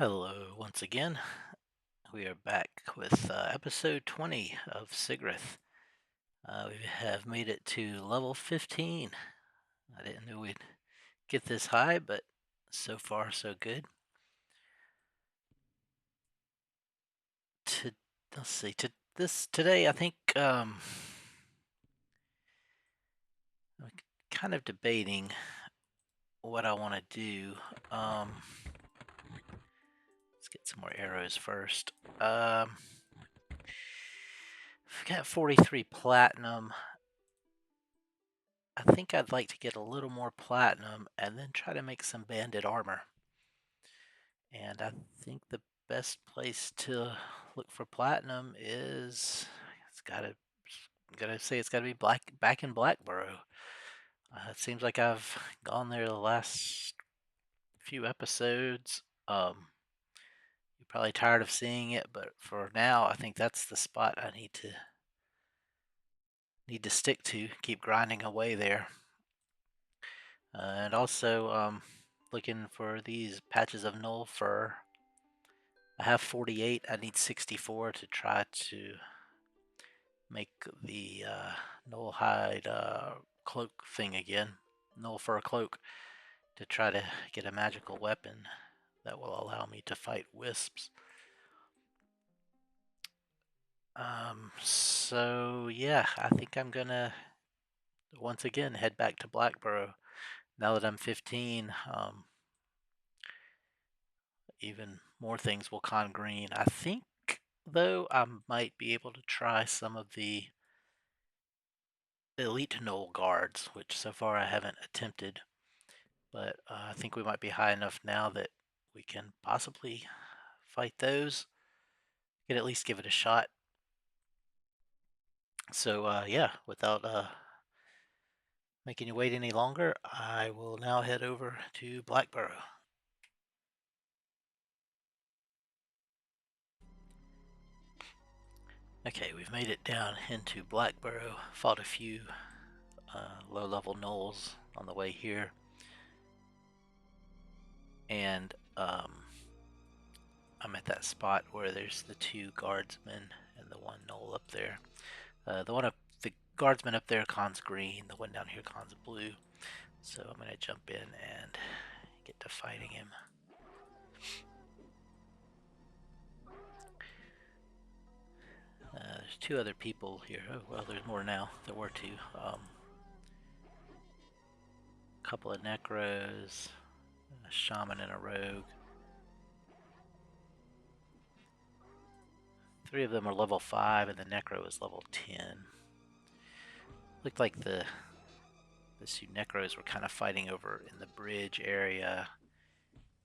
Hello, once again. We are back with episode 20 of Sigrith. We have made it to level 15. I didn't know we'd get this high, but so far so good. To, let's see, today I think I'm kind of debating what I want to do. Let's get some more arrows first. I've got 43 platinum. I think I'd like to get a little more platinum and then try to make some bandit armor. And I think the best place to look for platinum is gotta say it's gotta be back in Blackborough. It seems like I've gone there the last few episodes. You're probably tired of seeing it, but for now, I think that's the spot I need to stick to. Keep grinding away there. And also looking for these patches of null fur. I have 48. I need 64 to try to make the null hide cloak thing again. Null fur cloak to try to get a magical weapon that will allow me to fight wisps. So yeah, I think I'm gonna once again head back to Blackborough now that I'm 15. Even more things will con green. I think, though, I might be able to try some of the elite Knoll guards, which so far I haven't attempted. But I think we might be high enough now that we can possibly fight those. Could at least give it a shot. So yeah, without making you wait any longer, I will now head over to Blackborough. Okay, we've made it down into Blackborough. Fought a few low-level gnolls on the way here. And I'm at that spot where there's the two guardsmen and the one gnoll up there. The guardsman up there cons green, the one down here cons blue. So I'm gonna jump in and get to fighting him. There's two other people here. Oh well, there's more now. There were two. Couple of necros, a shaman and a rogue. Three of them are level 5 and the necro is level 10. Looked like the two necros were kind of fighting over in the bridge area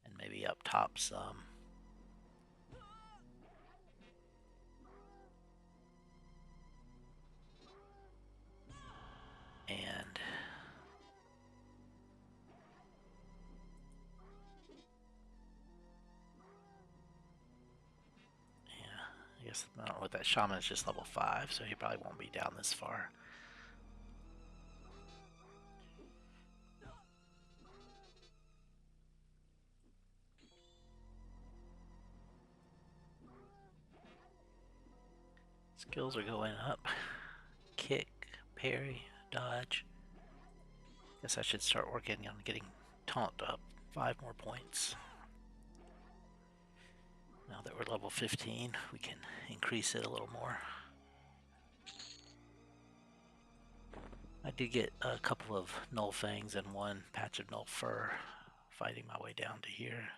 and maybe up top some. And yeah, I guess I don't know what that shaman is, just level 5, so he probably won't be down this far. Skills are going up. Kick, parry, dodge. Guess I should start working on getting taunt up 5 more points. Now that we're level 15, we can increase it a little more. I did get a couple of null fangs and one patch of null fur fighting my way down to here.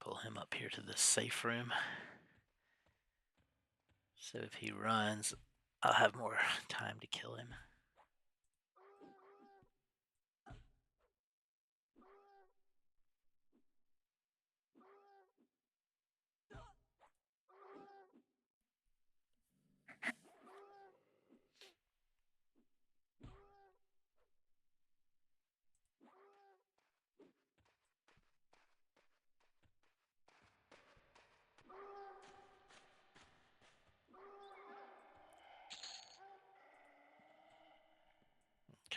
Pull him up here to the safe room. So if he runs, I'll have more time to kill him.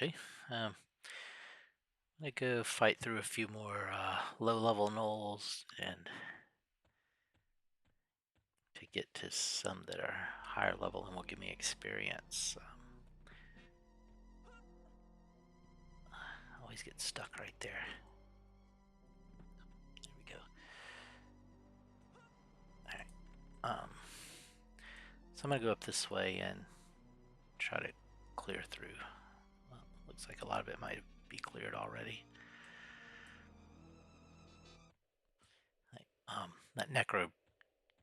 Okay. I'm gonna go fight through a few more low-level gnolls and to get to some that are higher level and will give me experience. Always get stuck right there. There we go. Alright. So I'm gonna go up this way and try to clear through. Well, looks like a lot of it might be cleared already. That necro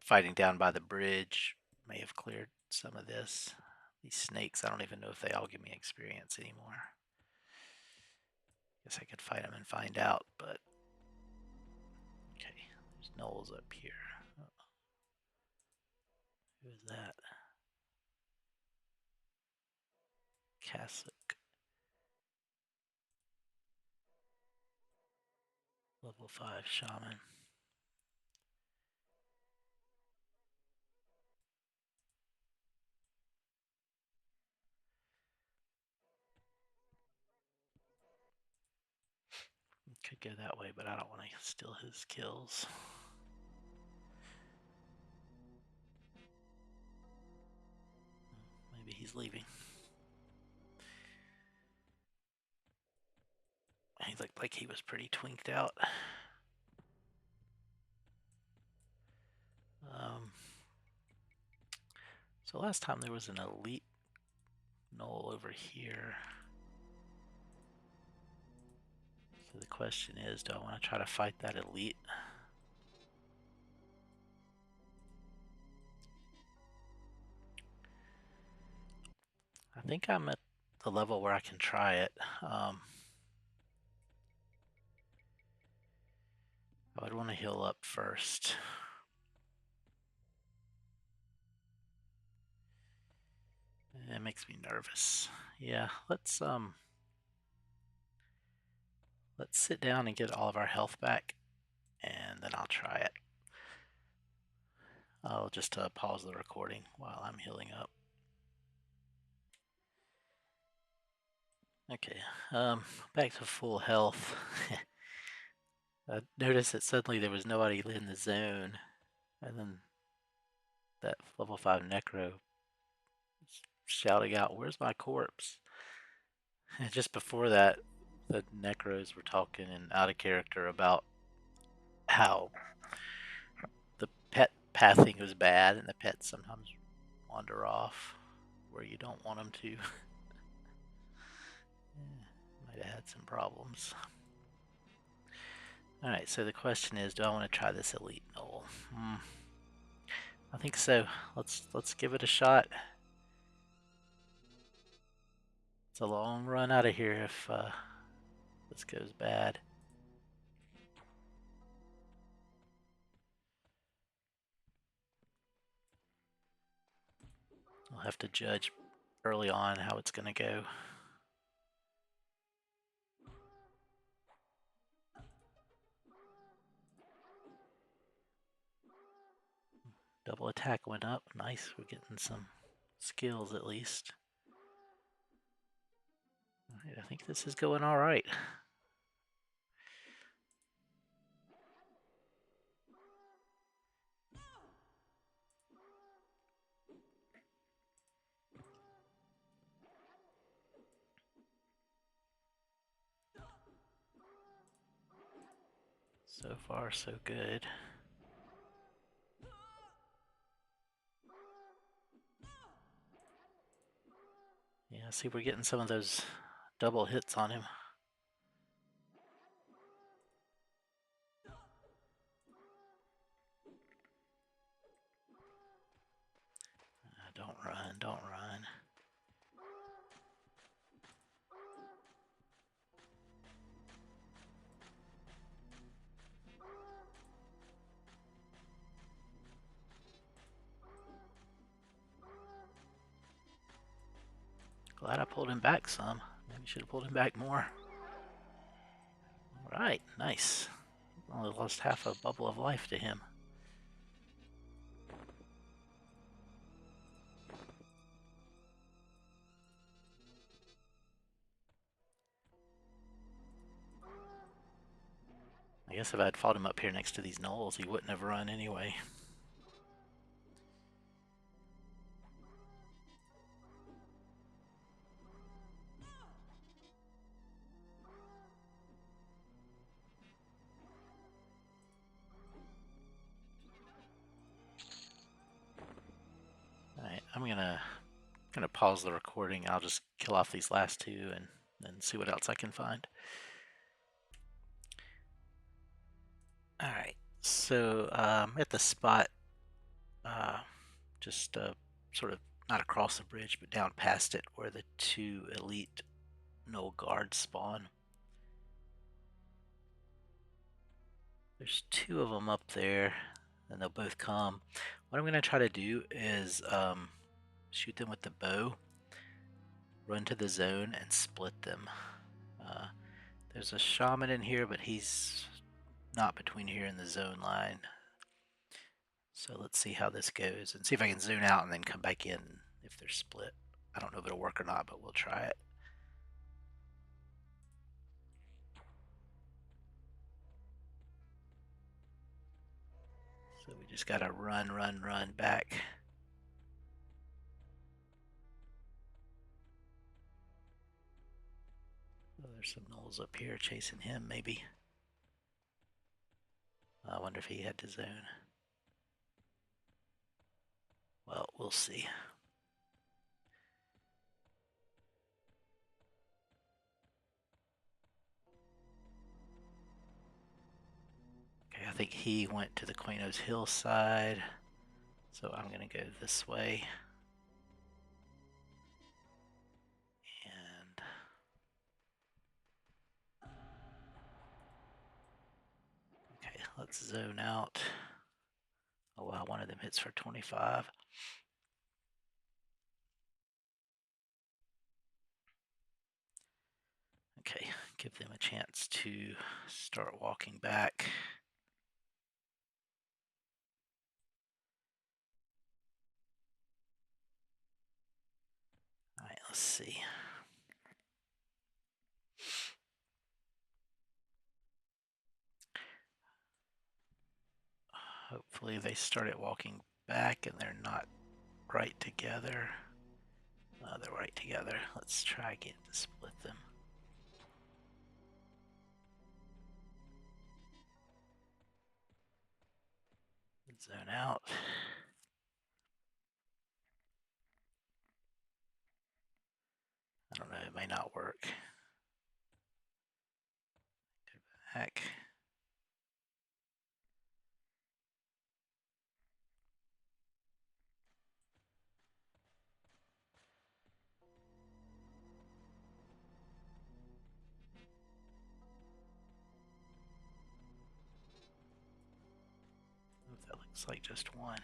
fighting down by the bridge may have cleared some of this. These snakes, I don't even know if they all give me experience anymore. Guess I could fight them and find out, but okay, there's gnolls up here. Who is that? Cassock. Level 5 shaman. Could go that way, but I don't want to steal his kills. Maybe he's leaving. He looked like he was pretty twinked out. So last time there was an elite gnoll over here. So the question is, do I want to try to fight that elite? I think I'm at the level where I can try it. I would want to heal up first. It makes me nervous. Yeah, let's sit down and get all of our health back, and then I'll try it. I'll just pause the recording while I'm healing up. Okay, back to full health. I noticed that suddenly there was nobody in the zone, and then that level 5 necro shouting out, "Where's my corpse?" And just before that, the necros were talking in out of character about how the pet pathing was bad, and the pets sometimes wander off where you don't want them to. Might have had some problems. Alright, so the question is, do I want to try this elite gnoll? I think so. Let's give it a shot. It's a long run out of here if this goes bad. I'll have to judge early on how it's going to go. Double attack went up. Nice, we're getting some skills at least. Alright, I think this is going alright. So far, so good. Yeah, see, we're getting some of those double hits on him. Don't run, don't run. Glad I pulled him back some. Maybe should have pulled him back more. Alright, nice. Only lost half a bubble of life to him. guess if I'd fought him up here next to these knolls, he wouldn't have run anyway. Alright, I'm gonna pause the recording. I'll just kill off these last two and then see what else I can find. Alright, so at the spot, just sort of not across the bridge, but down past it, where the two elite Gnoll guards spawn. There's two of them up there, and they'll both come. What I'm going to try to do is shoot them with the bow, run to the zone, and split them. There's a shaman in here, but he's not between here and the zone line. So let's see how this goes, and see if I can zone out and then come back in if they're split. I don't know if it'll work or not, but we'll try it. So we just gotta run back. Oh, there's some gnolls up here chasing him, maybe. I wonder if he had to zone. Well, we'll see. Okay, I think he went to the Qeynos hillside, so I'm gonna go this way. And okay, let's zone out. Oh wow, one of them hits for 25. Okay, give them a chance to start walking back. Alright, let's see. Hopefully they started walking back and they're not right together. They're right together. Let's try again to split them. Zone out. I don't know, it may not work. Go back. That looks like just one.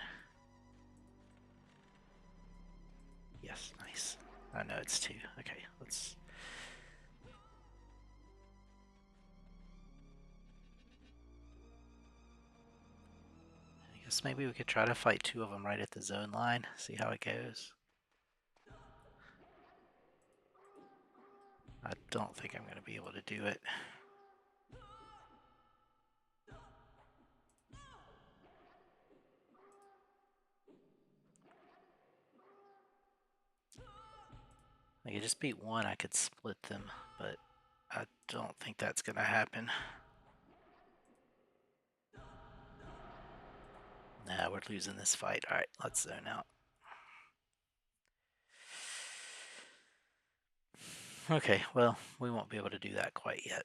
Yes, nice. Oh no, it's two. Okay, let's... I guess maybe we could try to fight two of them right at the zone line, see how it goes. I don't think I'm going to be able to do it. I could just beat one, I could split them, but I don't think that's going to happen. Nah, we're losing this fight. Alright, let's zone out. Okay, well, we won't be able to do that quite yet.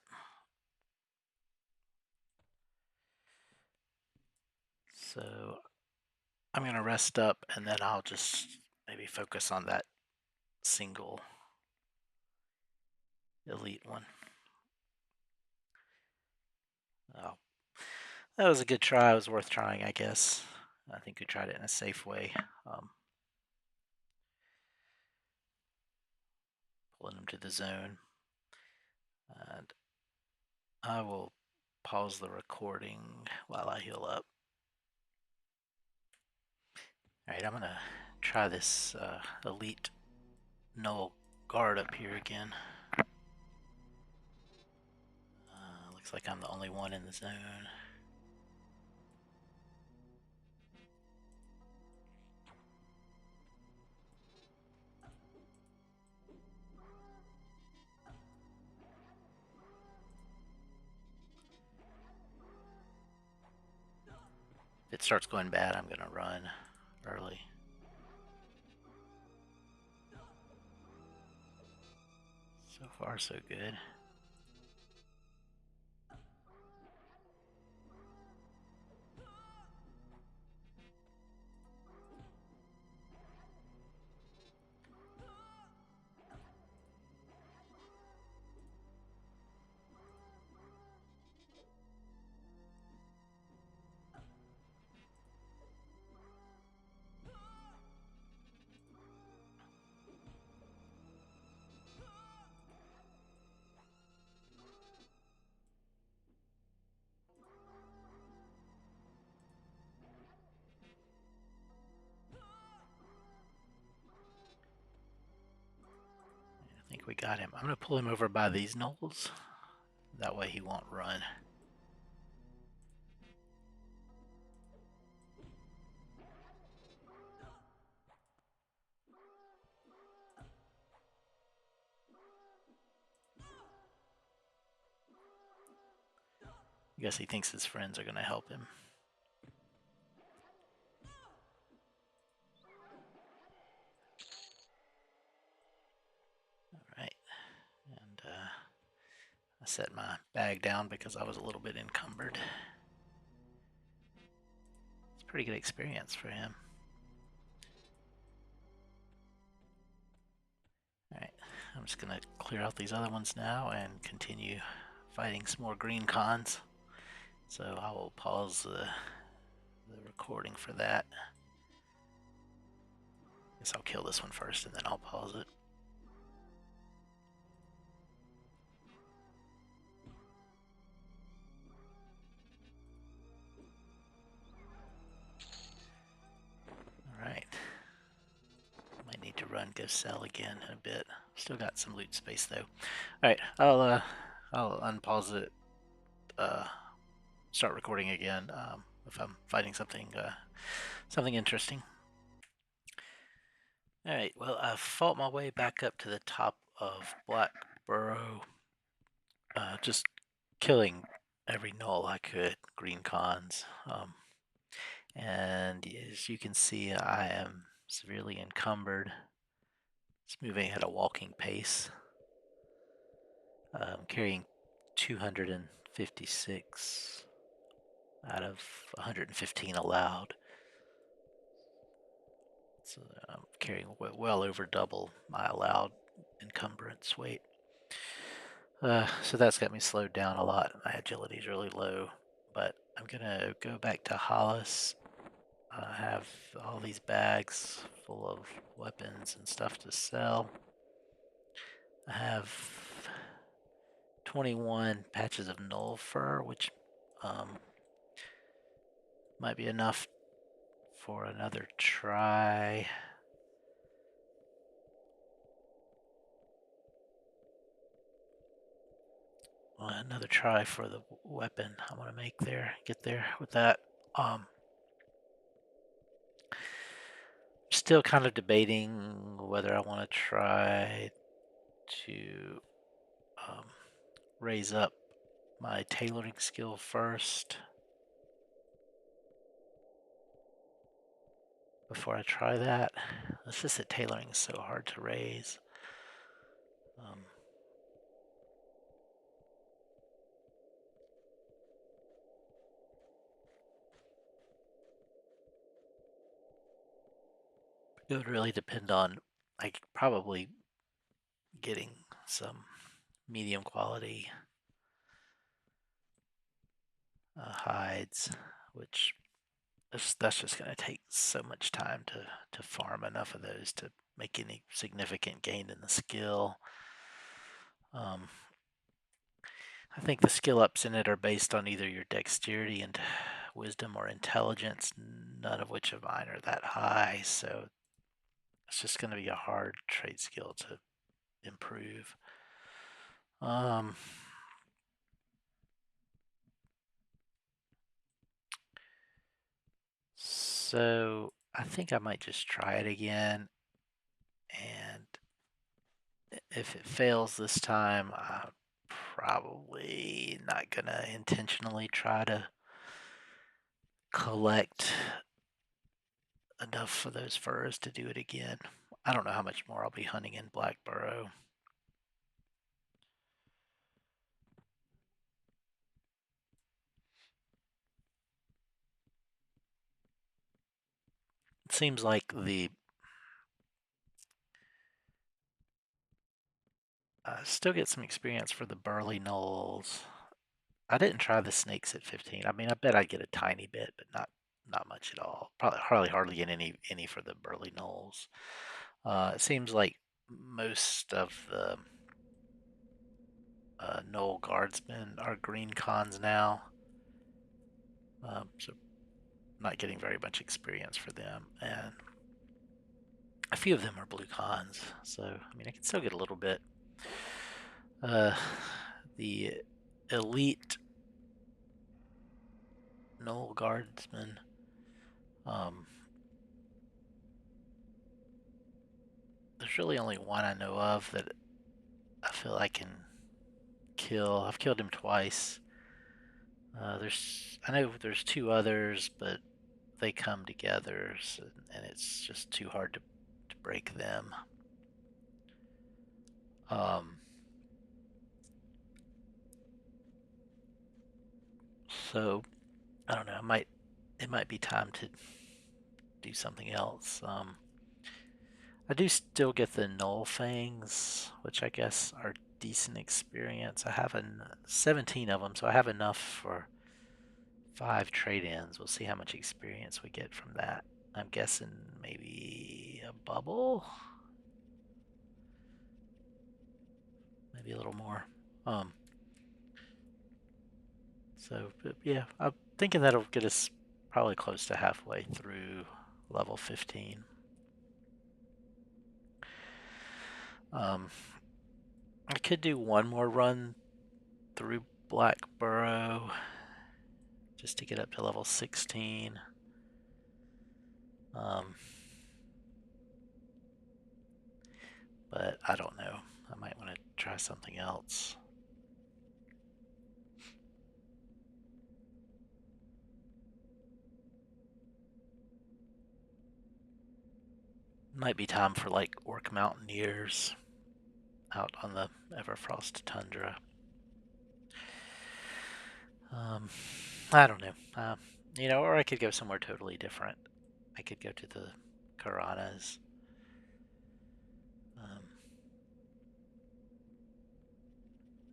So I'm going to rest up and then I'll just maybe focus on that single elite one. Oh, that was a good try. It was worth trying, I guess. I think we tried it in a safe way. Pulling them to the zone. And I will pause the recording while I heal up. Alright, I'm going to try this elite Gnoll guard up here again. Looks like I'm the only one in the zone. If it starts going bad, I'm gonna run early. So far, so good. I think we got him. I'm gonna pull him over by these knolls. That way he won't run. I guess he thinks his friends are gonna help him. Alright. And I set my bag down because I was a little bit encumbered. It's a pretty good experience for him. Alright, I'm just gonna clear out these other ones now and continue fighting some more green cons. So I will pause the recording for that. Guess I'll kill this one first and then I'll pause it. Alright. Might need to run, go sell again in a bit. Still got some loot space though. Alright, I'll unpause it, start recording again if I'm fighting something interesting. Alright, well, I fought my way back up to the top of Black Burrow, just killing every gnoll I could, green cons. And as you can see, I am severely encumbered. It's moving at a walking pace. Carrying 256 out of 115 allowed. So I'm carrying well over double my allowed encumbrance weight. So that's got me slowed down a lot. My agility is really low, but I'm gonna go back to Hollis. I have all these bags full of weapons and stuff to sell. I have 21 patches of gnoll fur, which might be enough for another try. Another try for the weapon I want to get there with that. Still kind of debating whether I want to try to raise up my tailoring skill first before I try that. It's just that tailoring is so hard to raise. It would really depend on, like, probably getting some medium quality hides, which that's just going to take so much time to farm enough of those to make any significant gain in the skill. I think the skill ups in it are based on either your dexterity and wisdom or intelligence, none of which of mine are that high, so it's just going to be a hard trade skill to improve. So I think I might just try it again, and if it fails this time, I'm probably not gonna intentionally try to collect enough for those furs to do it again. I don't know how much more I'll be hunting in Blackborough. It seems like the still get some experience for the burly gnolls. I didn't try the snakes at 15. I mean, I bet I'd get a tiny bit, but not much at all. Probably hardly get any for the burly gnolls. It seems like most of the gnoll guardsmen are green cons now, so not getting very much experience for them, and a few of them are blue cons. So I mean, I can still get a little bit. The elite gnoll guardsmen. Um, there's really only one I know of that I feel I can kill. I've killed him twice. I know there's two others, but they come together, so, and it's just too hard to break them. Um, so I don't know. It might be time to do something else. I do still get the null fangs, which I guess are decent experience. I have 17 of them, so I have enough for 5 trade-ins. We'll see how much experience we get from that. I'm guessing maybe a bubble, maybe a little more. Um, but yeah, I'm thinking that'll get us probably close to halfway through level 15. Um, I could do one more run through Blackborough just to get up to level 16. Um, but I don't know. I might want to try something else. Might be time for like Orc Mountaineers out on the Everfrost tundra. I don't know. Or I could go somewhere totally different. I could go to the Karanas. Um,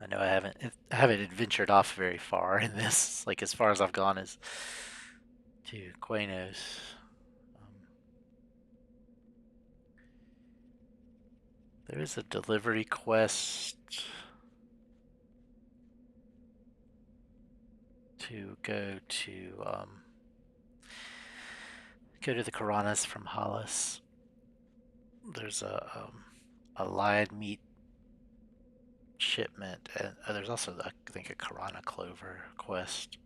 I know I haven't adventured off very far in this. Like as far as I've gone is to Qeynos. There is a delivery quest to go to the Karanas from Hollis. There's a lion meat shipment, and there's also I think a Karana Clover quest,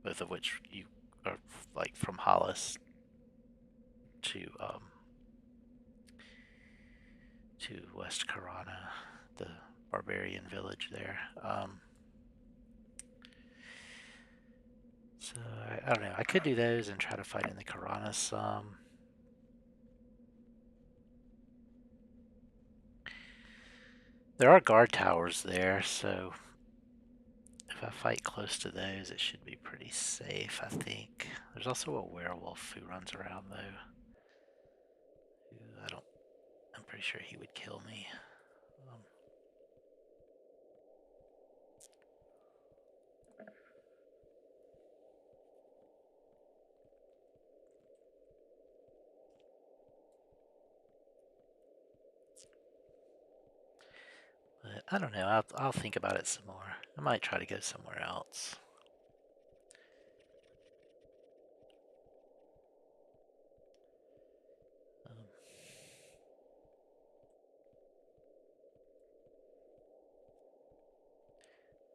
both of which you are like from Hollis to to West Karana, the Barbarian village there. So I don't know. I could do those and try to fight in the Karana some. There are guard towers there, so if I fight close to those, it should be pretty safe, I think. There's also a werewolf who runs around, though. Who I'm pretty sure he would kill me. Um, but I don't know. I'll think about it some more. I might try to go somewhere else. Um,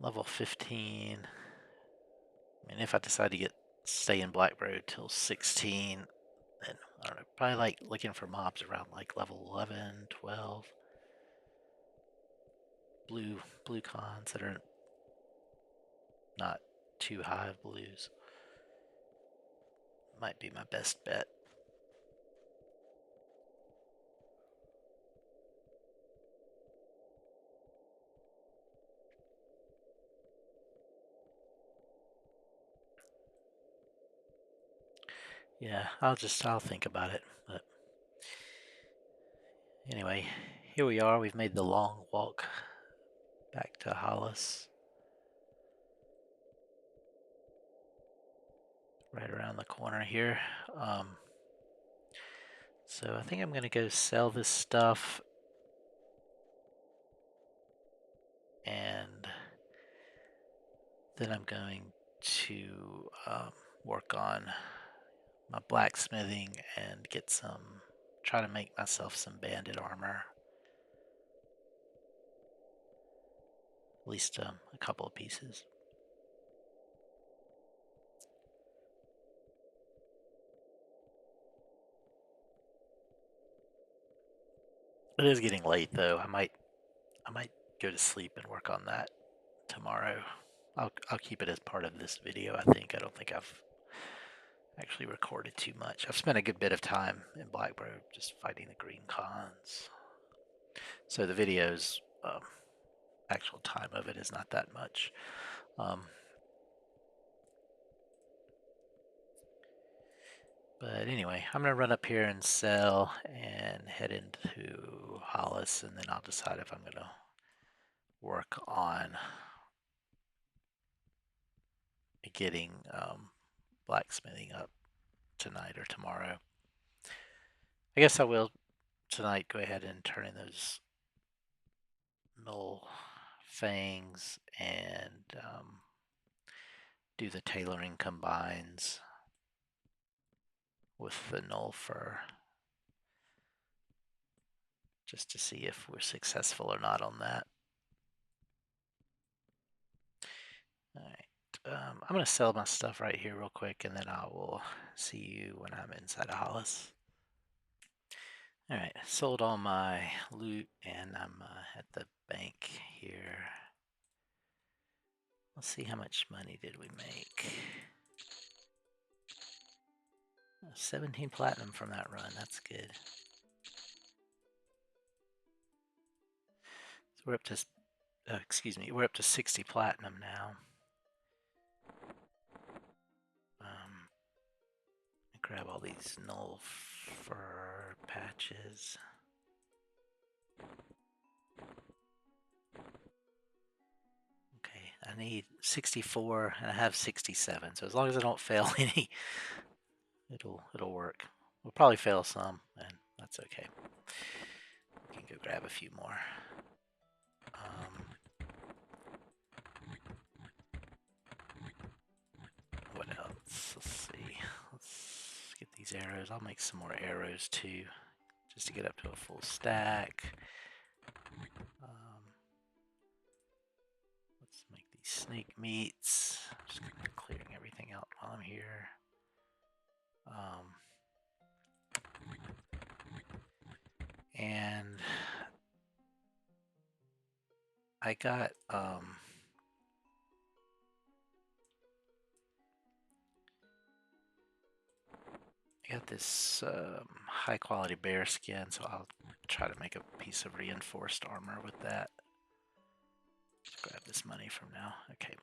level 15. And if I decide to stay in Blackbroad till 16, then I don't know, probably like looking for mobs around like level 11, 12. Blue cons that are not too high of blues might be my best bet. Yeah, I'll think about it. But anyway, here we are. We've made the long walk back to Hollis. Right around the corner here. So I think I'm going to go sell this stuff. And then I'm going to work on my blacksmithing and try to make myself some bandit armor. At least a couple of pieces. It is getting late though. I might go to sleep and work on that tomorrow. I'll keep it as part of this video. I don't think I've actually recorded too much. I've spent a good bit of time in Blackbroad just fighting the green cons. So the video's actual time of it is not that much. But anyway, I'm going to run up here and sell and head into Hollis, and then I'll decide if I'm going to work on getting blacksmithing up tonight or tomorrow. I guess I will tonight go ahead and turn in those null fangs and do the tailoring combines with the null fur, just to see if we're successful or not on that. Alright, I'm going to sell my stuff right here real quick, and then I will see you when I'm inside of Hollis. Alright, sold all my loot, and I'm at the bank here. Let's see how much money did we make. 17 platinum from that run, that's good. So we're up to, we're up to 60 platinum now. Grab all these null fur patches. Okay, I need 64 and I have 67, so as long as I don't fail any, it'll work. We'll probably fail some, and that's okay. We can go grab a few more. What else? Let's see. Let's get these arrows. I'll make some more arrows too, just to get up to a full stack. Let's make these snake meats. Just clearing everything out while I'm here. And I got this high quality bear skin, so I'll try to make a piece of reinforced armor with that. Let's grab this money from now. Okay,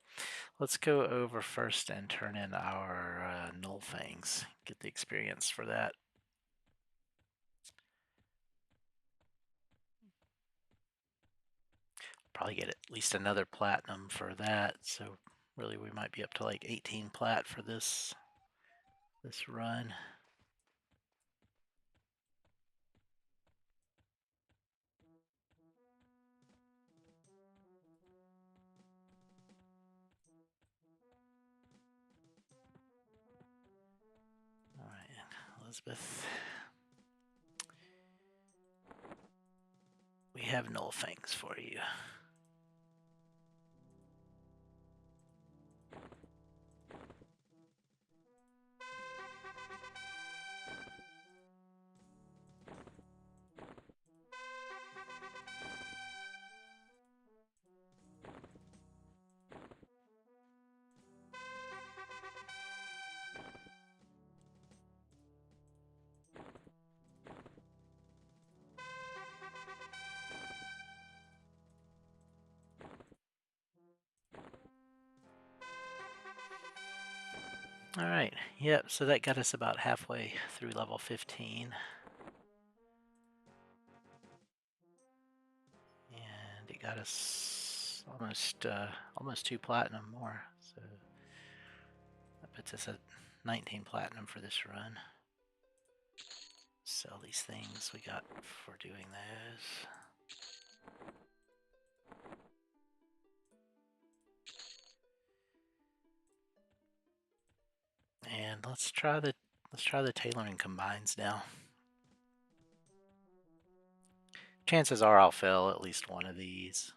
let's go over first and turn in our null fangs. Get the experience for that. Probably get at least another platinum for that. So really, we might be up to like 18 plat for this run. All right, Elizabeth. We have null fangs for you. Alright, yep, so that got us about halfway through level 15. And it got us almost 2 platinum more, so that puts us at 19 platinum for this run. Sell these things we got for doing those. And let's try the tailoring combines now. Chances are I'll fail at least one of these.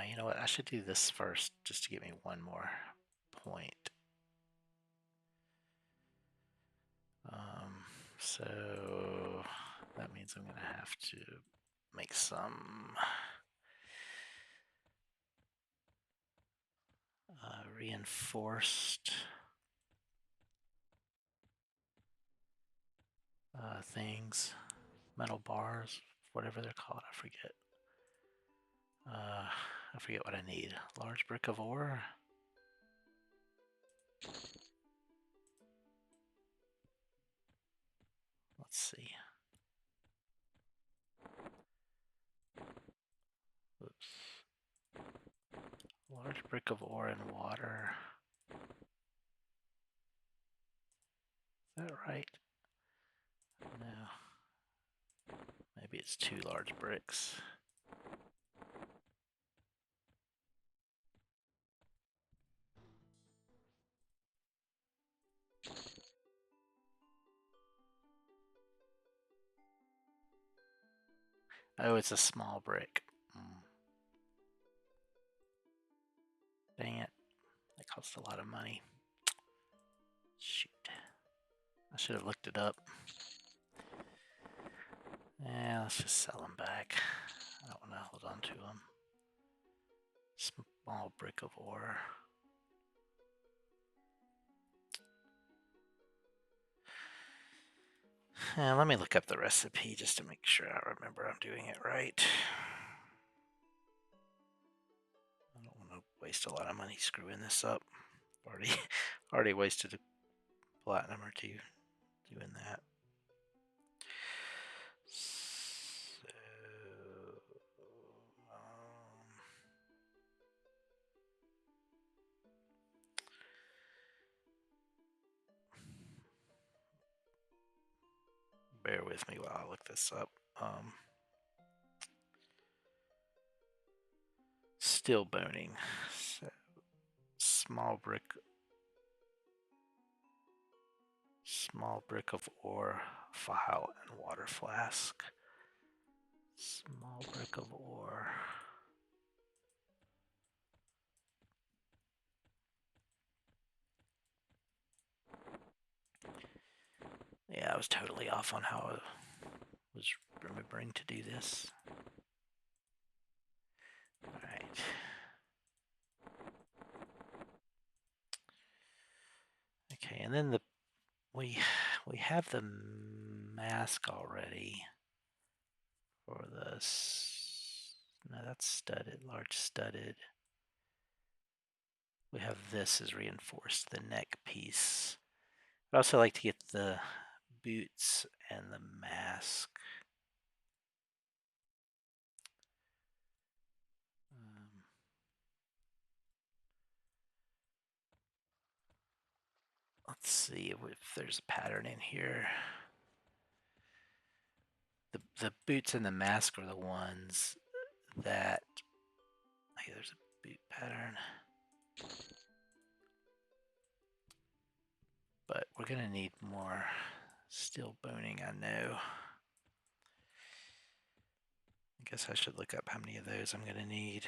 You know what? I should do this first just to give me one more point. So that means I'm gonna have to make some reinforced things, metal bars, whatever they're called. I forget. I forget what I need. Large brick of ore. Let's see. Oops. Large brick of ore and water. Is that right? No. Maybe it's 2 large bricks. Oh, it's a small brick. Dang it. That cost a lot of money. Shoot. I should have looked it up. Yeah, let's just sell them back. I don't want to hold on to them. Small brick of ore. Let me look up the recipe just to make sure I remember I'm doing it right. I don't want to waste a lot of money screwing this up. Already wasted a platinum or 2 doing that. So, bear with me while I look this up. Still boning. So, small brick of ore, file, and water flask. Small brick of ore. Yeah, I was totally off on how I was remembering to do this. Alright. Okay, and then we have the mask already for this. No, that's studded, large studded. We have this as reinforced, the neck piece. I'd also like to get the boots and the mask. Let's see if there's a pattern in here. The boots and the mask are the ones that... Okay, there's a boot pattern. But we're going to need more steel boning, I know. I guess I should look up how many of those I'm going to need.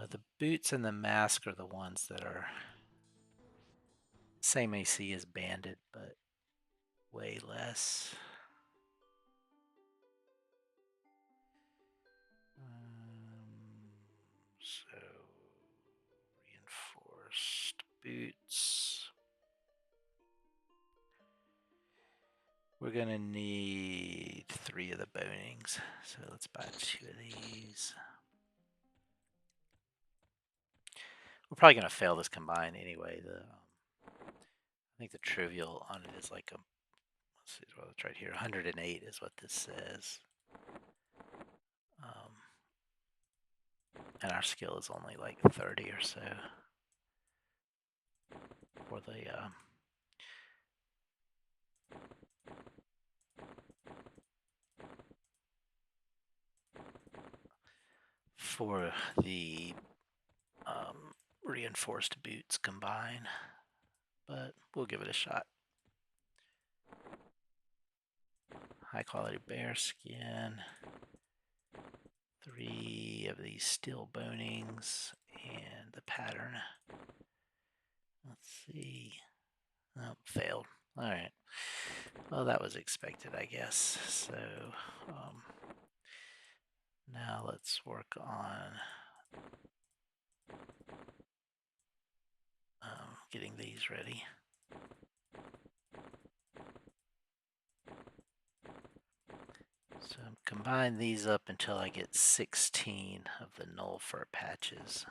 The boots and the mask are the ones that are same AC as banded, but way less. So, reinforced boots. We're going to need 3 of the bonings. So let's buy 2 of these. We're probably going to fail this combine anyway. I think the trivial on it is like let's see, well, it's right here. 108 is what this says. And our skill is only like 30 or so for the reinforced boots combine, but we'll give it a shot. High quality bear skin, 3 of these steel bonings, and the pattern. Let's see. Oh, failed. All right. Well, that was expected, I guess. So now let's work on getting these ready. So combine these up until I get 16 of the null fur patches.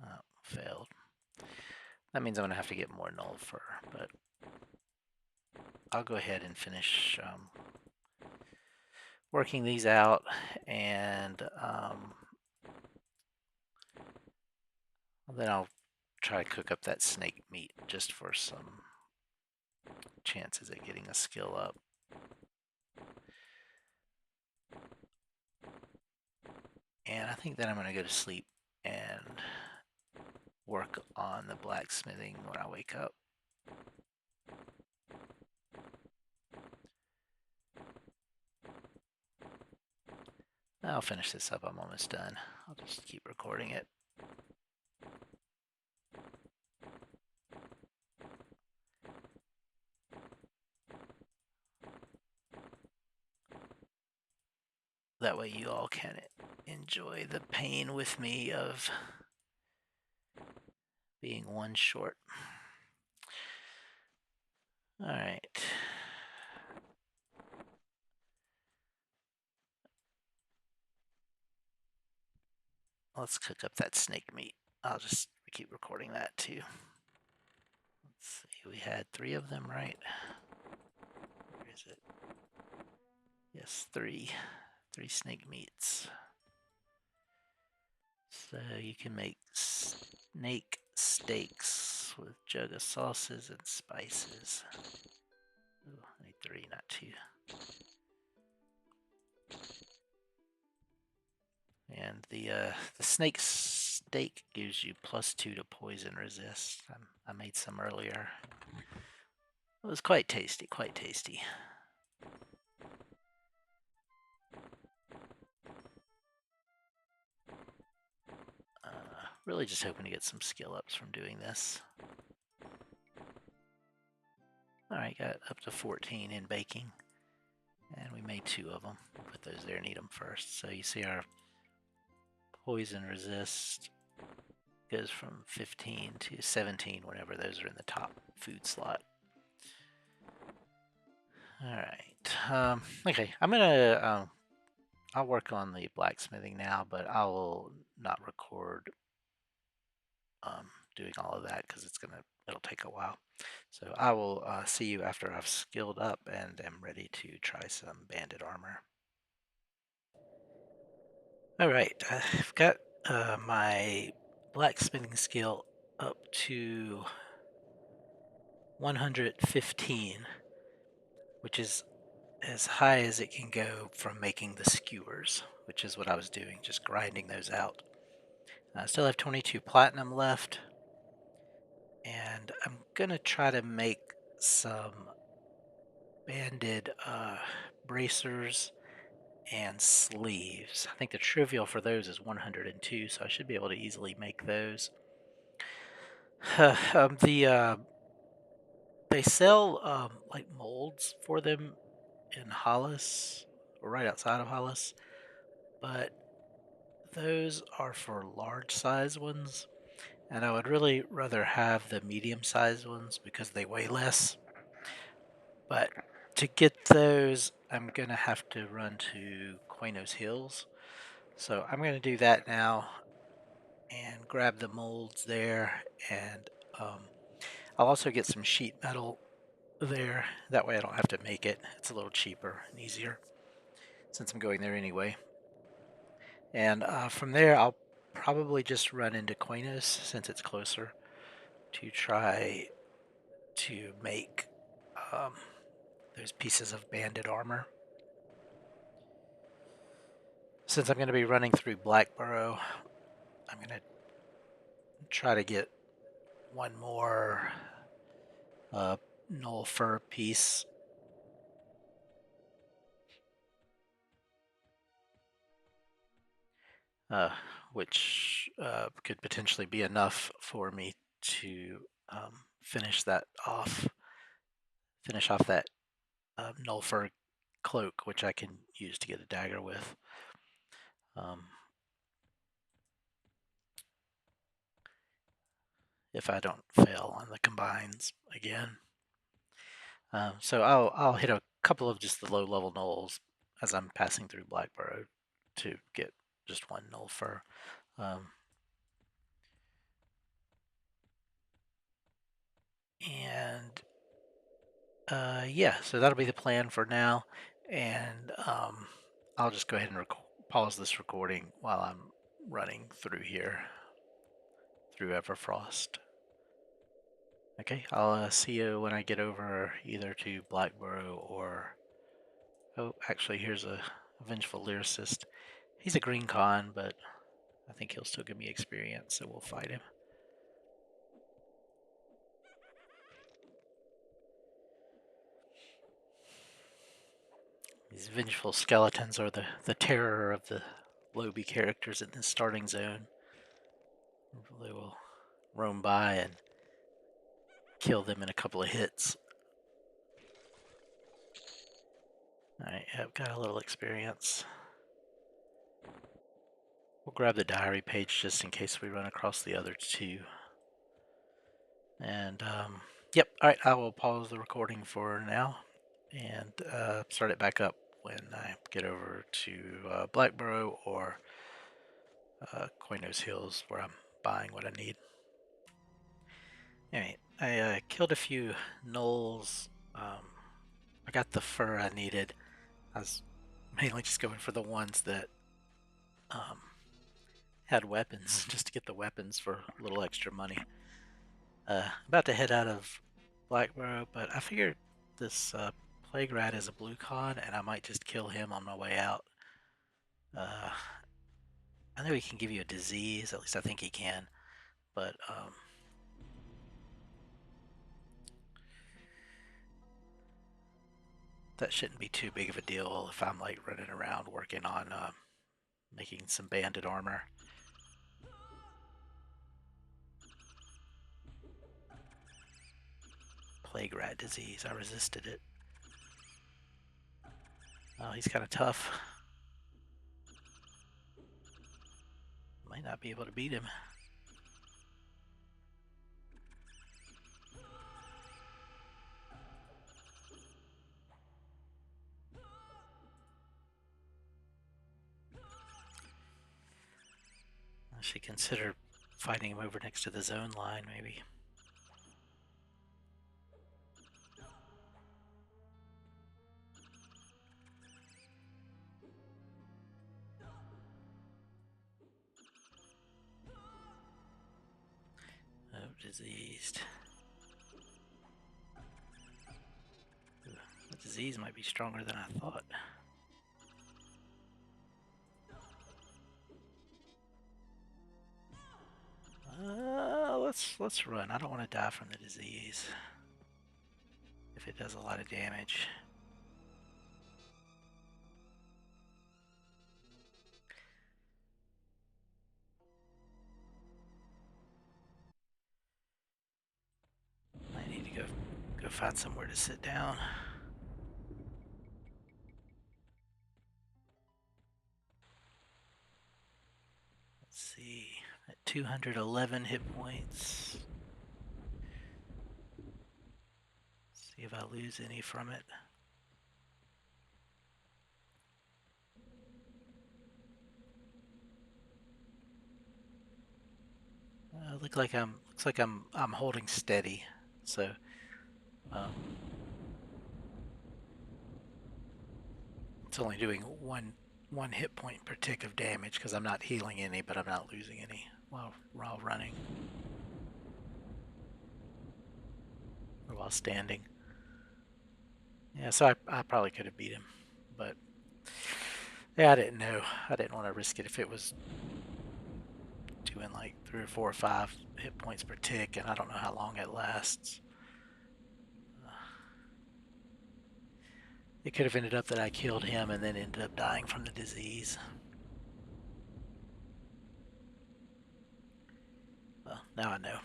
Oh, failed. That means I'm going to have to get more null fur, but I'll go ahead and finish working these out, and then I'll try to cook up that snake meat just for some chances at getting a skill up. And I think then I'm going to go to sleep and work on the blacksmithing when I wake up. I'll finish this up. I'm almost done. I'll just keep recording it. That way you all can enjoy the pain with me of being one short. All right. Let's cook up that snake meat. I'll just keep recording that too. Let's see, we had 3 of them, right? Where is it? Yes, 3. 3 snake meats. So you can make snake steaks with jug of sauces and spices. Ooh, I need 3, not 2. And the snake steak gives you +2 to poison resist. I made some earlier. It was quite tasty, quite tasty. Really just hoping to get some skill ups from doing this. Alright, got up to 14 in baking. And we made 2 of them. Put those there and eat them first. So you see our poison resist goes from 15 to 17 whenever those are in the top food slot. Alright. Okay, I'm gonna I'll work on the blacksmithing now, but I will not record doing all of that because it'll take a while. So I will see you after I've skilled up and am ready to try some banded armor. Alright, I've got my blacksmithing skill up to 115, which is as high as it can go from making the skewers, which is what I was doing, just grinding those out. I still have 22 platinum left, and I'm gonna try to make some banded bracers and sleeves. I think the trivial for those is 102, so I should be able to easily make those. They sell like molds for them in Hollis, or right outside of Hollis, but those are for large size ones, and I would really rather have the medium sized ones because they weigh less. But To get those, I'm gonna have to run to Qeynos Hills. So I'm gonna do that now and grab the molds there, and I'll also get some sheet metal there. That way I don't have to make it. It's a little cheaper and easier since I'm going there anyway. And from there, I'll probably just run into Qeynos since it's closer to try to make um, those pieces of banded armor. Since I'm going to be running through Blackborough, I'm going to try to get one more null fur piece, which could potentially be enough for me to finish off that null fur cloak, which I can use to get a dagger with. If I don't fail on the combines again. So I'll hit a couple of just the low level nulls as I'm passing through Blackborough to get just one null fur. And yeah, so that'll be the plan for now. And I'll just go ahead and pause this recording while I'm running through here, through Everfrost. Okay, I'll see you when I get over either to Blackborough or... Oh, actually, here's a Vengeful Lyricist. He's a green con, but I think he'll still give me experience, so we'll fight him. These Vengeful Skeletons are the terror of the lobby characters in this starting zone. They will roam by and kill them in a couple of hits. Alright, I've got a little experience. We'll grab the diary page just in case we run across the other two. And, yep, alright, I will pause the recording for now and start it back up when I get over to Blackborough or Qeynos Hills, where I'm buying what I need. Anyway, I killed a few gnolls. I got the fur I needed. I was mainly just going for the ones that had weapons, just to get the weapons for a little extra money. About to head out of Blackborough, but I figured this Plague Rat is a blue con, and I might just kill him on my way out. I know he can give you a disease, at least I think he can, but that shouldn't be too big of a deal if I'm like running around working on making some banded armor. Plague Rat disease, I resisted it. Oh, he's kind of tough. Might not be able to beat him. I should consider fighting him over next to the zone line, maybe. Oh, diseased. Ooh, the disease might be stronger than I thought. Let's run. I don't want to die from the disease if it does a lot of damage. I need to go find somewhere to sit down. Let's see, at 211 hit points. See if I lose any from it. looks like I'm holding steady. So um, it's only doing one hit point per tick of damage because I'm not healing any, but I'm not losing any while running or while standing. Yeah, so I probably could have beat him, but yeah, I didn't know. I didn't want to risk it if it was doing like 3 or 4 or 5 hit points per tick, and I don't know how long it lasts. It could have ended up that I killed him and then ended up dying from the disease. Well, now I know.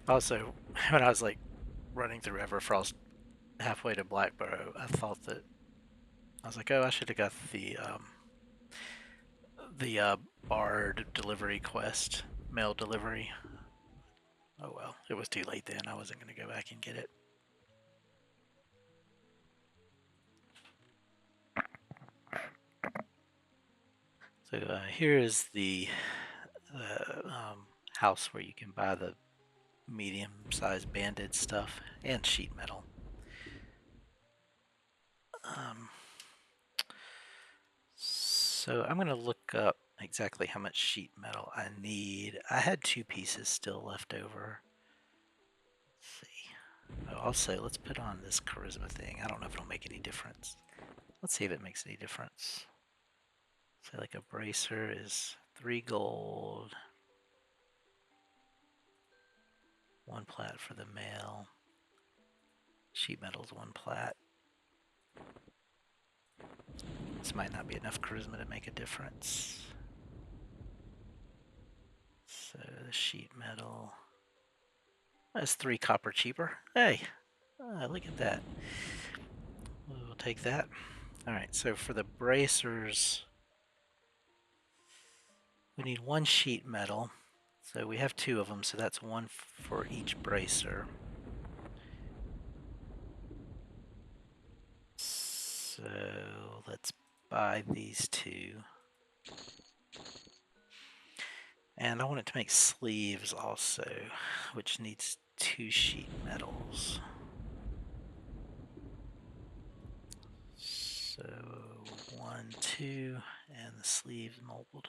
Also, when I was like running through Everfrost halfway to Blackborough, I thought that I was like, oh, I should have got the Bard delivery quest, mail delivery. Oh well, it was too late then. I wasn't going to go back and get it. So here is the house where you can buy the medium-sized banded stuff and sheet metal. So I'm going to look up exactly how much sheet metal I need. I had 2 pieces still left over. Let's see. Oh, also, let's put on this charisma thing. I don't know if it'll make any difference. Let's see if it makes any difference. So like a bracer is 3 gold. 1 plat for the mail. Sheet metal is 1 plat. This might not be enough charisma to make a difference. So the sheet metal. That's 3 copper cheaper. Hey, look at that. We'll take that. Alright, so for the bracers, we need 1 sheet metal. So we have 2 of them, so that's 1 for each bracer. So let's buy these 2. And I want it to make sleeves also, which needs 2 sheet metals. So 1, 2, and the sleeves mold.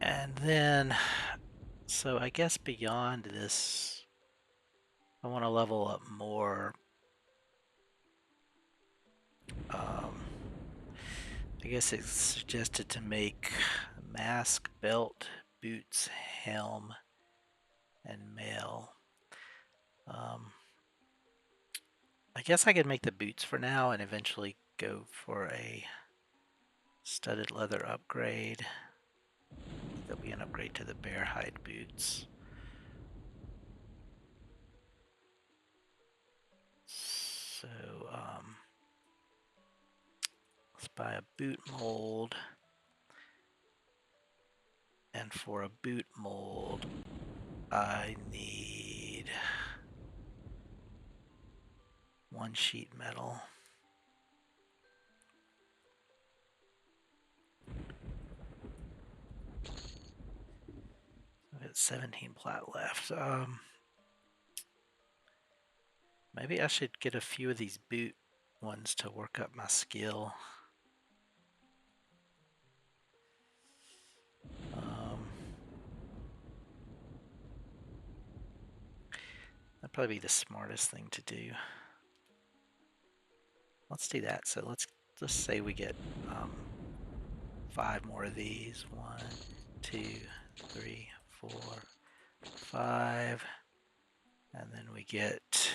And then, so I guess beyond this, I want to level up more. I guess it's suggested to make mask, belt, boots, helm, and mail. I guess I could make the boots for now and eventually go for a studded leather upgrade. There'll be an upgrade to the bear hide boots. So, let's buy a boot mold. And for a boot mold, I need 1 sheet metal. I've got 17 plat left. Maybe I should get a few of these boot ones to work up my skill. That'd probably be the smartest thing to do. Let's do that. So let's just say we get 5 more of these. 1, 2, 3, 4, 5. And then we get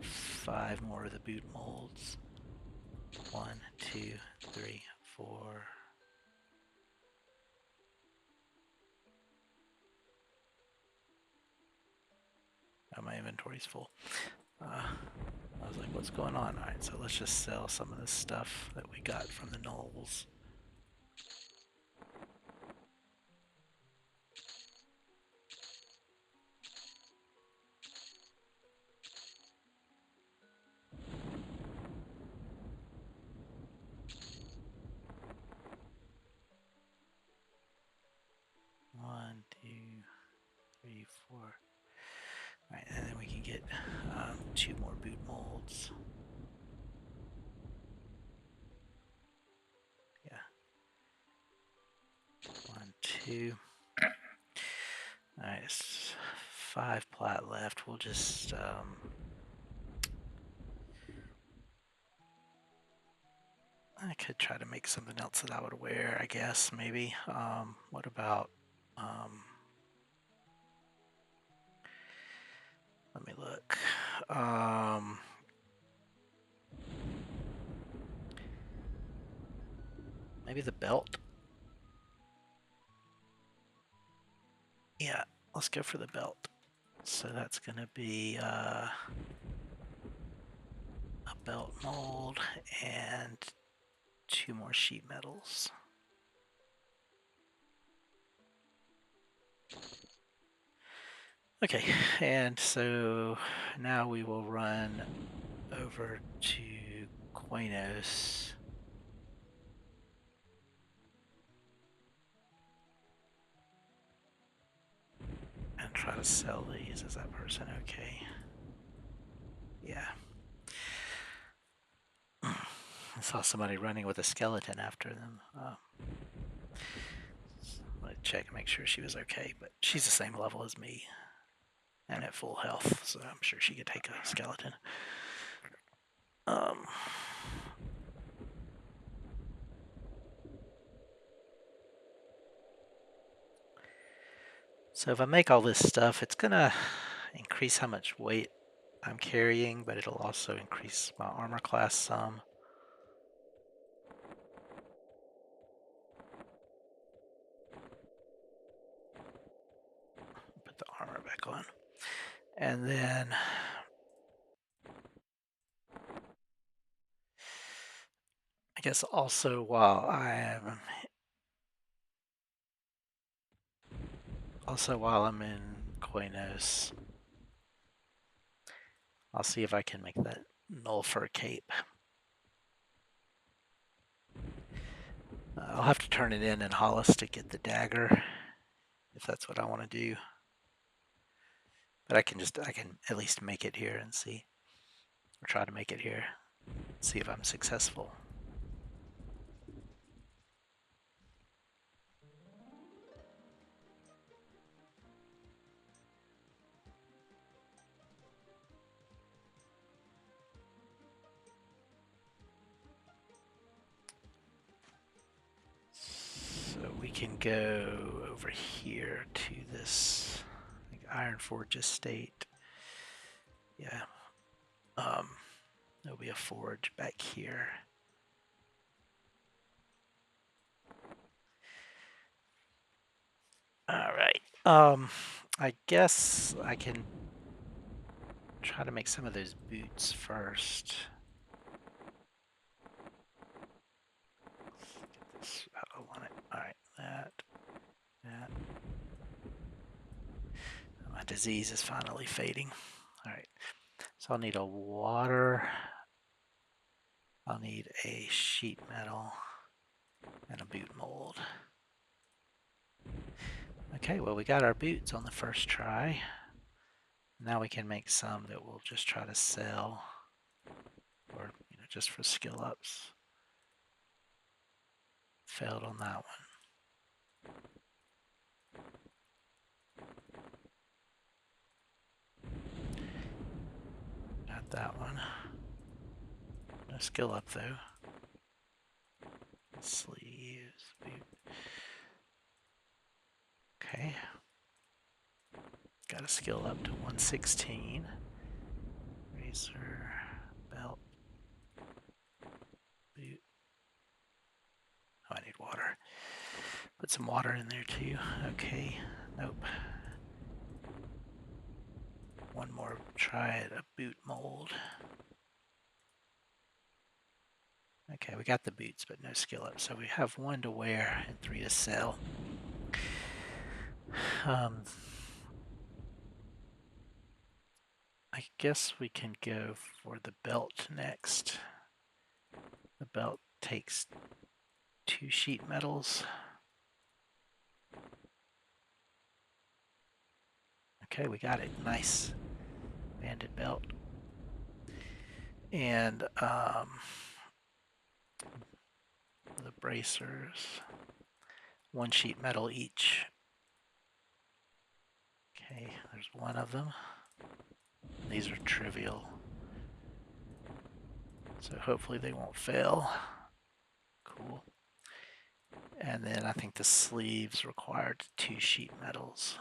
5 more of the boot molds. 1, 2, 3, 4. Oh, my inventory's full. I was like, what's going on? Alright, so let's just sell some of this stuff that we got from the gnolls. molds. Yeah. 1, 2. Alright, 5 plat left. We'll just I could try to make something else that I would wear, I guess, maybe. What about let me look. Maybe the belt. Yeah, let's go for the belt. So that's gonna be a belt mold and 2 more sheet metals. Okay, and so now we will run over to Qeynos. And try to sell these. Is that person okay? Yeah. I saw somebody running with a skeleton after them. I'm gonna check and make sure she was okay, but she's the same level as me and at full health, so I'm sure she could take a skeleton. So if I make all this stuff, it's gonna increase how much weight I'm carrying, but it'll also increase my armor class some. Put the armor back on. And then I guess also while I'm in Qeynos, I'll see if I can make that null for a cape. I'll have to turn it in Hollis to get the dagger, if that's what I want to do. But I can at least make it here and see, or try to make it here, see if I'm successful. So we can go over here to this Iron Forge estate. Yeah. There'll be a forge back here. All right. I guess I can try to make some of those boots first. Let's get this how I want it. All right, that. My disease is finally fading. All right. So I'll need a water. I'll need a sheet metal and a boot mold. Okay, well we got our boots on the first try. Now we can make some that we'll just try to sell, or just for skill ups. Failed on that one. Got that one. No skill up though. Sleeves, boot. Okay. Got a skill up to 116. Razor, belt, boot. Oh, I need water. Put some water in there too. Okay. Nope. One more try at a boot mold. Okay, we got the boots, but no skill up. So we have 1 to wear and 3 to sell. I guess we can go for the belt next. The belt takes 2 sheet metals. Okay, we got it. Nice. Banded belt. And the bracers, 1 sheet metal each. Okay, there's one of them. These are trivial, so hopefully they won't fail. Cool. And then I think the sleeves required 2 sheet metals.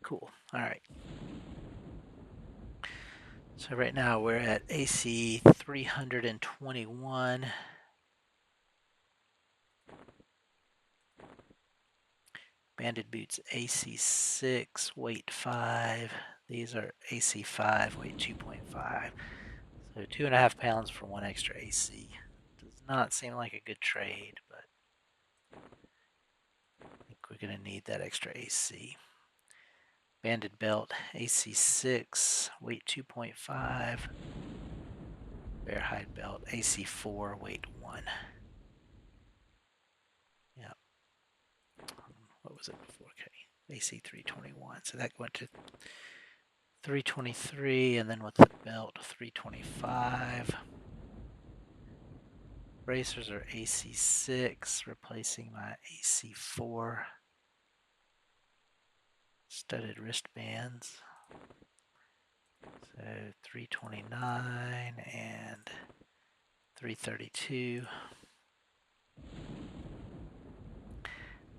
Cool. All right. So right now we're at AC 321. Banded boots AC 6, weight 5. These are AC 5, weight 2.5. So 2.5 pounds for 1 extra AC. Does not seem like a good trade, but I think we're going to need that extra AC. Banded belt AC 6, weight 2.5. Bear hide belt AC 4, weight 1. Yeah. What was it before? Okay. AC 321. So that went to 323, and then with the belt 325. Bracers are AC 6, replacing my AC 4. Studded wristbands. So 329 and 332.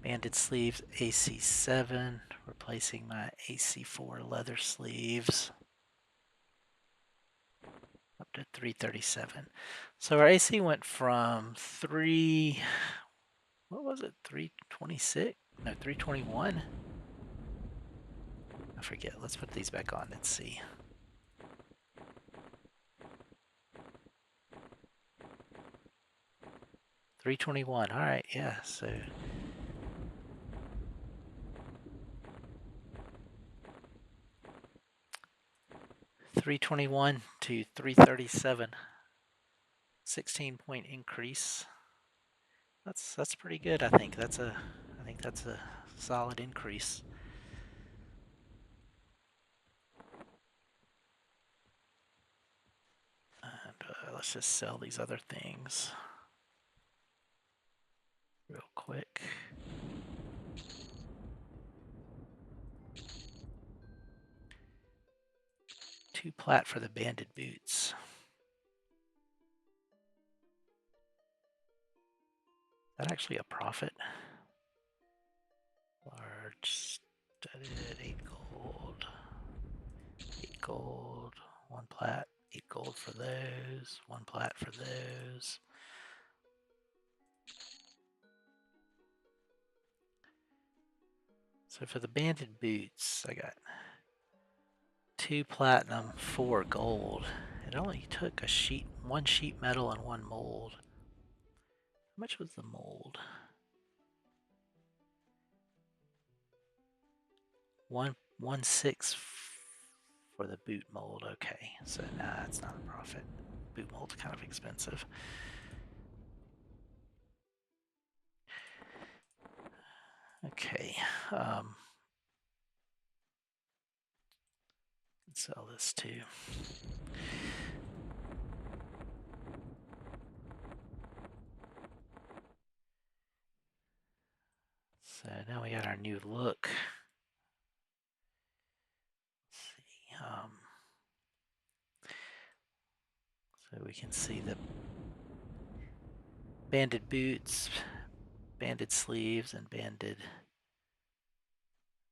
Banded sleeves AC 7, replacing my AC 4 leather sleeves. Up to 337. So our AC went from what was it, 326? No, 321? I forget. Let's put these back on and see. $321. All right, yeah. So 321 to 337. 16-point increase. That's pretty good. I think that's a solid increase. And let's just sell these other things real quick. Two plat for the banded boots. Is that actually a profit? Large studded, 8 gold. 8 gold, 1 plat, 8 gold for those, 1 plat for those. So for the banded boots, I got 2 platinum, 4 gold. It only took 1 sheet metal and 1 mold. How much was the mold? 1.6 for the boot mold. Okay, so nah, it's not a profit. Boot mold's kind of expensive. Okay, sell this too. So now we got our new look. Let's see. So we can see the banded boots, banded sleeves, and banded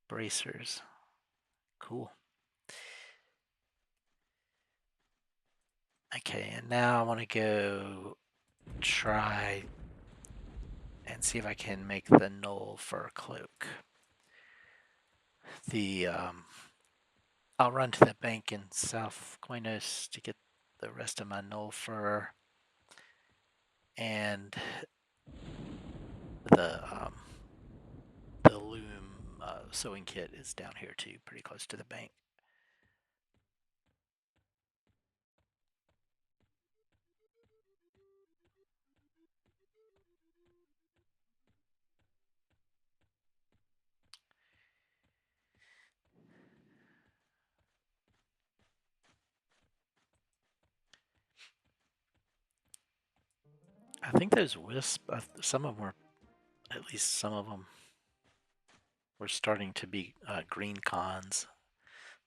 bracers. Cool. Okay, and now I want to go try and see if I can make the null fur cloak. I'll run to the bank in South Qeynos to get the rest of my null fur, and the loom sewing kit is down here too, pretty close to the bank. I think those wisps, some of them were, at least some of them were starting to be green cons.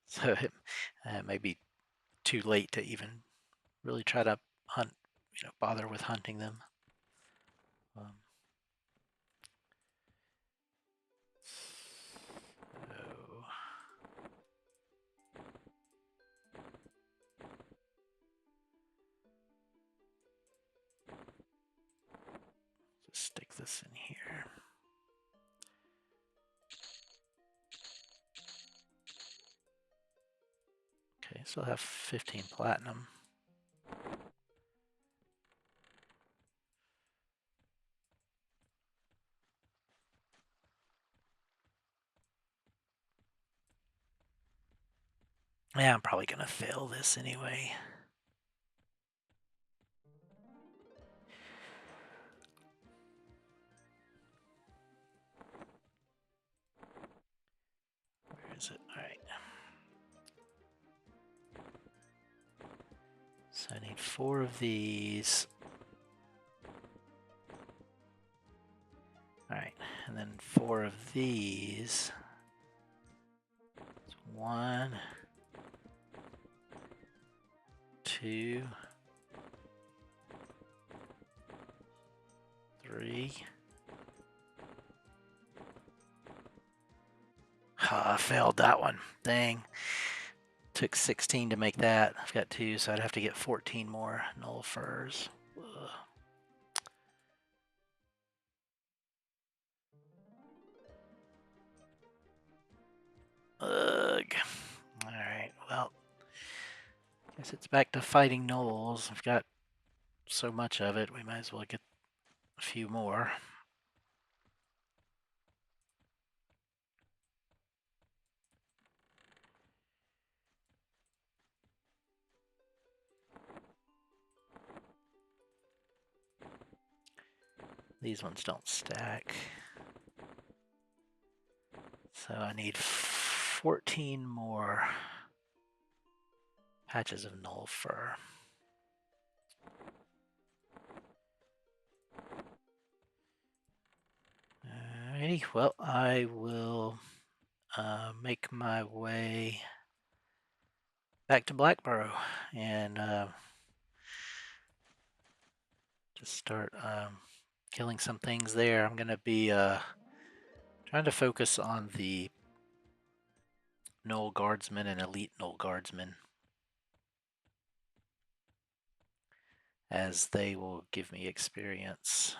So it may be too late to even really try to hunt, bother with hunting them. Um, so just stick this in here. Okay, so I'll have 15 platinum. Yeah, I'm probably gonna fail this anyway. Where is it? All right. So I need 4 of these. All right, and then 4 of these. It's 1, 2, 3. I failed that one. Dang. Took 16 to make that. I've got 2, so I'd have to get 14 more null furs. Ugh. Ugh. Alright, well, guess it's back to fighting gnolls. I've got so much of it, we might as well get a few more. These ones don't stack. So I need 14 more patches of null fur. Alrighty, well, I will make my way back to Blackborough and just start killing some things there. I'm going to be trying to focus on the Gnoll Guardsmen and Elite Gnoll Guardsmen, as they will give me experience.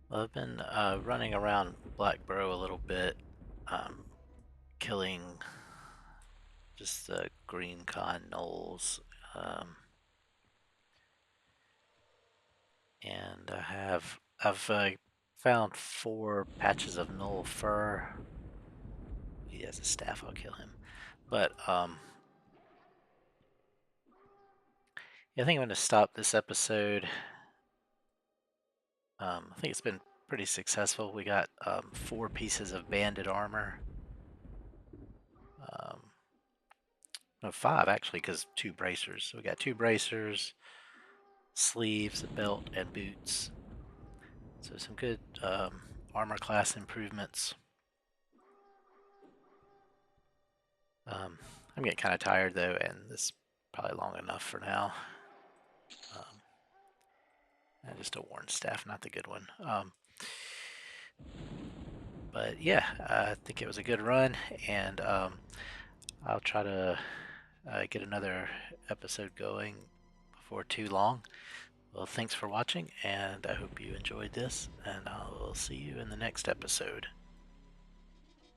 Well, I've been running around Blackborough a little bit, killing just the green con gnolls. And I've found 4 patches of null fur. He has a staff, I'll kill him. But yeah, I think I'm gonna stop this episode. I think it's been pretty successful. We got 4 pieces of banded armor. No, 5 actually, because 2 bracers. So we got 2 bracers, sleeves, a belt, and boots. So some good armor class improvements. I'm getting kind of tired though, and this is probably long enough for now. Just a worn staff, not the good one. But yeah, I think it was a good run, and I'll try to get another episode going before too long. Well, thanks for watching, and I hope you enjoyed this, and I'll see you in the next episode.